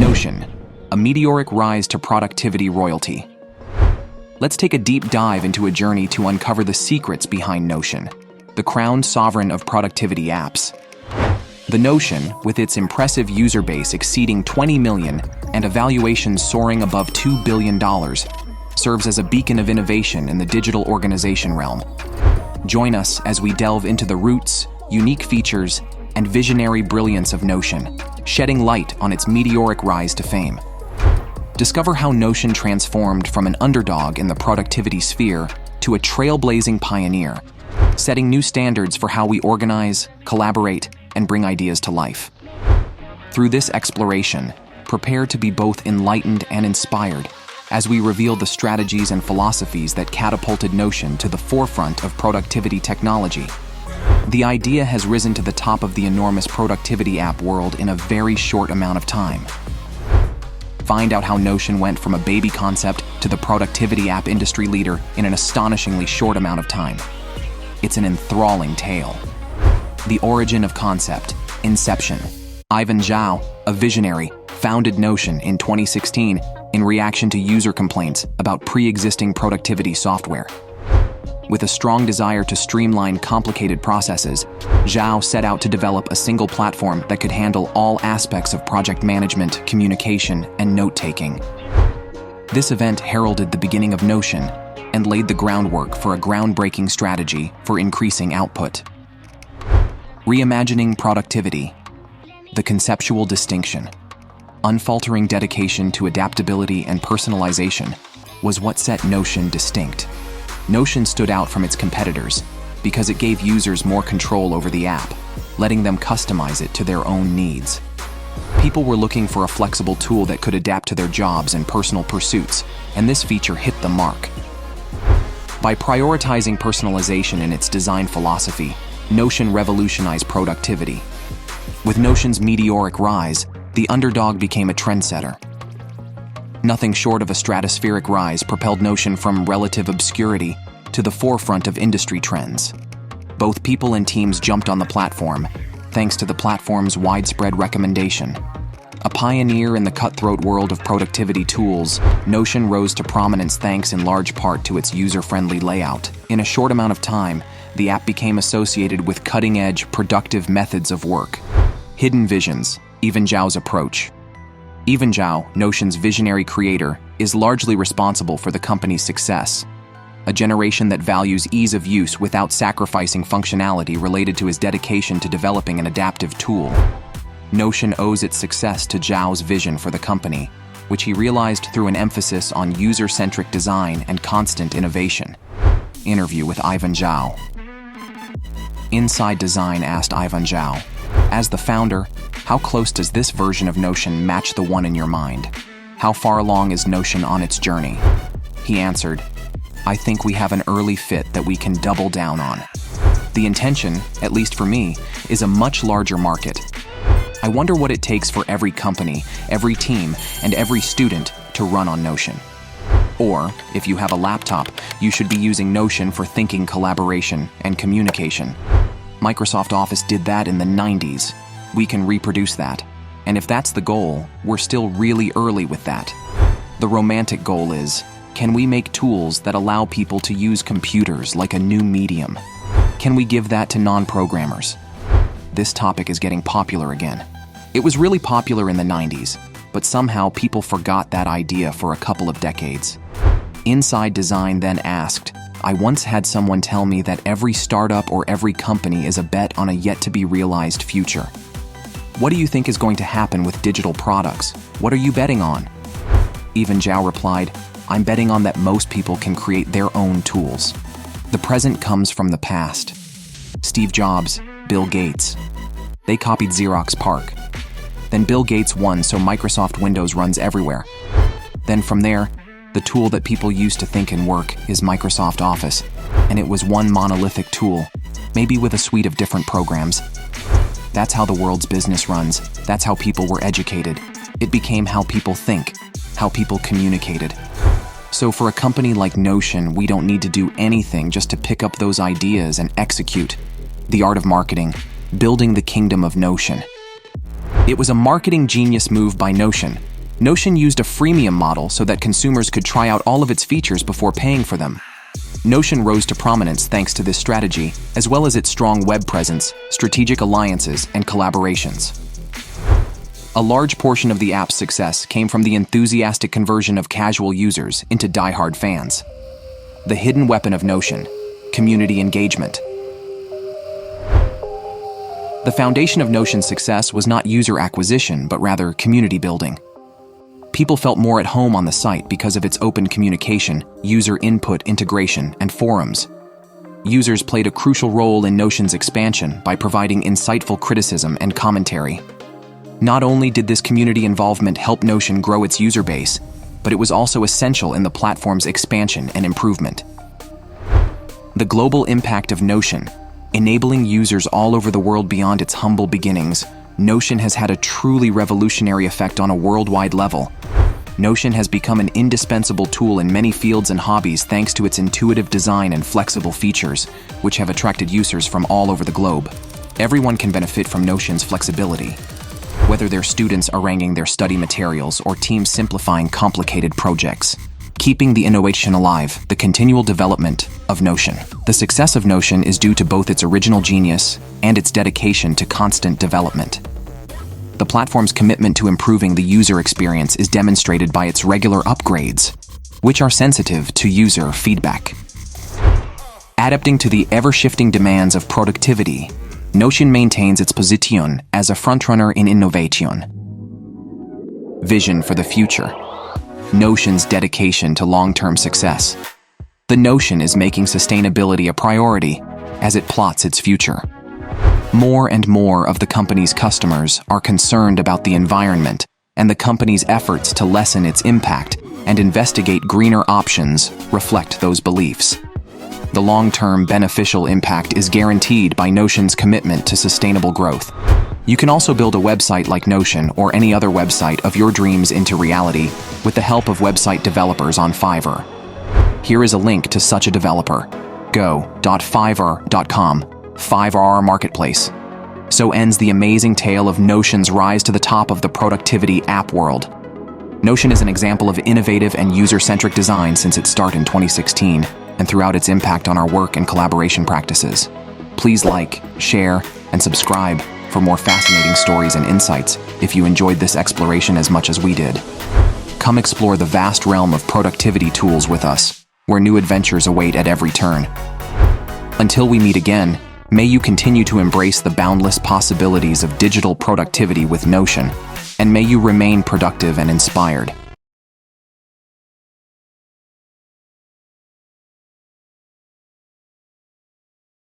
Notion, a meteoric rise to productivity royalty. Let's take a deep dive into a journey to uncover the secrets behind Notion, the crowned sovereign of productivity apps. The Notion, with its impressive user base exceeding 20 million and a valuation soaring above $2 billion, serves as a beacon of innovation in the digital organization realm. Join us as we delve into the roots, unique features, and visionary brilliance of Notion, shedding light on its meteoric rise to fame. Discover how Notion transformed from an underdog in the productivity sphere to a trailblazing pioneer, setting new standards for how we organize, collaborate, and bring ideas to life. Through this exploration, prepare to be both enlightened and inspired as we reveal the strategies and philosophies that catapulted Notion to the forefront of productivity technology. The idea has risen to the top of the enormous productivity app world in a very short amount of time. Find out how Notion went from a baby concept to the productivity app industry leader in an astonishingly short amount of time. It's an enthralling tale. The origin of concept, inception. Ivan Zhao, a visionary, founded Notion in 2016 in reaction to user complaints about pre-existing productivity software. With a strong desire to streamline complicated processes, Xiao set out to develop a single platform that could handle all aspects of project management, communication, and note-taking. This event heralded the beginning of Notion and laid the groundwork for a groundbreaking strategy for increasing output. Reimagining productivity. The conceptual distinction, unfaltering dedication to adaptability and personalization, was what set Notion distinct. Notion stood out from its competitors because it gave users more control over the app, letting them customize it to their own needs. People were looking for a flexible tool that could adapt to their jobs and personal pursuits, and this feature hit the mark. By prioritizing personalization in its design philosophy, Notion revolutionized productivity. With Notion's meteoric rise, the underdog became a trendsetter. Nothing short of a stratospheric rise propelled Notion from relative obscurity to the forefront of industry trends. Both people and teams jumped on the platform, thanks to the platform's widespread recommendation. A pioneer in the cutthroat world of productivity tools, Notion rose to prominence thanks in large part to its user-friendly layout. In a short amount of time, the app became associated with cutting-edge, productive methods of work. Hidden visions, Ivan Zhao's approach. Ivan Zhao, Notion's visionary creator, is largely responsible for the company's success. A generation that values ease of use without sacrificing functionality related to his dedication to developing an adaptive tool. Notion owes its success to Zhao's vision for the company, which he realized through an emphasis on user-centric design and constant innovation. Interview with Ivan Zhao. Inside Design asked Ivan Zhao, "As the founder, how close does this version of Notion match the one in your mind? How far along is Notion on its journey?" He answered, "I think we have an early fit that we can double down on. The intention, at least for me, is a much larger market. I wonder what it takes for every company, every team, and every student to run on Notion. Or, if you have a laptop, you should be using Notion for thinking, collaboration, and communication. Microsoft Office did that in the 90s. We can reproduce that. And if that's the goal, we're still really early with that. The romantic goal is, can we make tools that allow people to use computers like a new medium? Can we give that to non-programmers?" This topic is getting popular again. It was really popular in the 90s, but somehow people forgot that idea for a couple of decades. Inside Design then asked, "I once had someone tell me that every startup or every company is a bet on a yet-to-be-realized future. What do you think is going to happen with digital products? What are you betting on?" Ivan Zhao replied, "I'm betting on that most people can create their own tools. The present comes from the past. Steve Jobs, Bill Gates. They copied Xerox PARC. Then Bill Gates won, so Microsoft Windows runs everywhere. Then from there, the tool that people use to think and work is Microsoft Office, and it was one monolithic tool, maybe with a suite of different programs. That's how the world's business runs. That's how people were educated. It became how people think, how people communicated. So for a company like Notion, we don't need to do anything just to pick up those ideas and execute. The art of marketing, building the kingdom of Notion. It was a marketing genius move by Notion, Notion used a freemium model so that consumers could try out all of its features before paying for them. Notion rose to prominence thanks to this strategy, as well as its strong web presence, strategic alliances, and collaborations. A large portion of the app's success came from the enthusiastic conversion of casual users into die-hard fans. The hidden weapon of Notion: community engagement. The foundation of Notion's success was not user acquisition, but rather community building. People felt more at home on the site because of its open communication, user input integration, and forums. Users played a crucial role in Notion's expansion by providing insightful criticism and commentary. Not only did this community involvement help Notion grow its user base, but it was also essential in the platform's expansion and improvement. The global impact of Notion, enabling users all over the world beyond its humble beginnings, Notion has had a truly revolutionary effect on a worldwide level. Notion has become an indispensable tool in many fields and hobbies thanks to its intuitive design and flexible features, which have attracted users from all over the globe. Everyone can benefit from Notion's flexibility. Whether they're students arranging their study materials or teams simplifying complicated projects. Keeping the innovation alive, the continual development of Notion. The success of Notion is due to both its original genius and its dedication to constant development. The platform's commitment to improving the user experience is demonstrated by its regular upgrades, which are sensitive to user feedback. Adapting to the ever-shifting demands of productivity, Notion maintains its position as a frontrunner in innovation. Vision for the future. Notion's dedication to long-term success. The Notion is making sustainability a priority as it plots its future. More and more of the company's customers are concerned about the environment and the company's efforts to lessen its impact and investigate greener options reflect those beliefs. The long-term beneficial impact is guaranteed by Notion's commitment to sustainable growth. You can also build a website like Notion or any other website of your dreams into reality with the help of website developers on Fiverr. Here is a link to such a developer: go.fiverr.com, Fiverr Marketplace. So ends the amazing tale of Notion's rise to the top of the productivity app world. Notion is an example of innovative and user-centric design since its start in 2016, and throughout its impact on our work and collaboration practices. Please like, share, and subscribe for more fascinating stories and insights if you enjoyed this exploration as much as we did. Come explore the vast realm of productivity tools with us, where new adventures await at every turn. Until we meet again, may you continue to embrace the boundless possibilities of digital productivity with Notion, and may you remain productive and inspired.